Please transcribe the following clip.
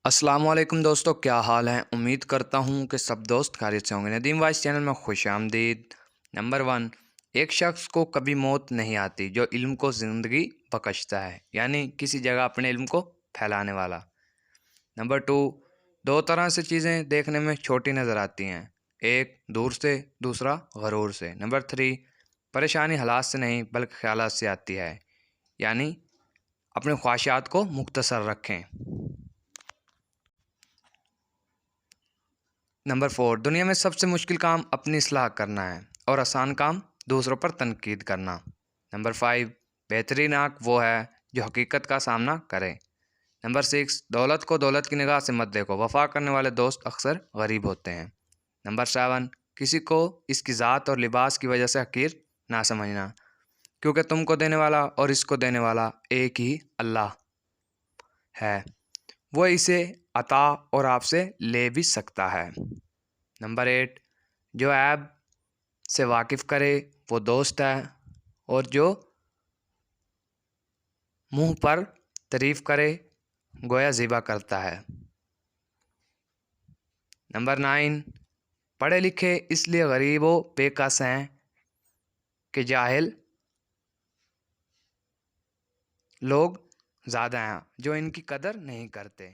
السلام علیکم دوستو، کیا حال ہے؟ امید کرتا ہوں کہ سب دوست خیریت سے ہوں گے۔ ندیم وائس چینل میں خوش آمدید۔ نمبر 1، ایک شخص کو کبھی موت نہیں آتی جو علم کو زندگی بخشتا ہے، یعنی کسی جگہ اپنے علم کو پھیلانے والا۔ نمبر 2، دو طرح سے چیزیں دیکھنے میں چھوٹی نظر آتی ہیں، ایک دور سے، دوسرا غرور سے۔ نمبر 3، پریشانی حالات سے نہیں بلکہ خیالات سے آتی ہے، یعنی اپنے خواہشات کو مختصر رکھیں۔ نمبر 4، دنیا میں سب سے مشکل کام اپنی اصلاح کرنا ہے اور آسان کام دوسروں پر تنقید کرنا۔ نمبر 5، بہترین آنکھ وہ ہے جو حقیقت کا سامنا کرے۔ نمبر 6، دولت کو دولت کی نگاہ سے مت دیکھو، وفا کرنے والے دوست اکثر غریب ہوتے ہیں۔ نمبر 7، کسی کو اس کی ذات اور لباس کی وجہ سے حقیر نہ سمجھنا، کیونکہ تم کو دینے والا اور اس کو دینے والا ایک ہی اللہ ہے، وہ اسے عطا اور آپ سے لے بھی سکتا ہے۔ نمبر 8، جو عیب سے واقف کرے وہ دوست ہے، اور جو منہ پر تعریف کرے گویا ذبح کرتا ہے۔ نمبر 9، پڑھے لکھے اس لیے غریب و بے کس ہیں کہ جاہل لوگ زیادہ ہیں جو ان کی قدر نہیں کرتے۔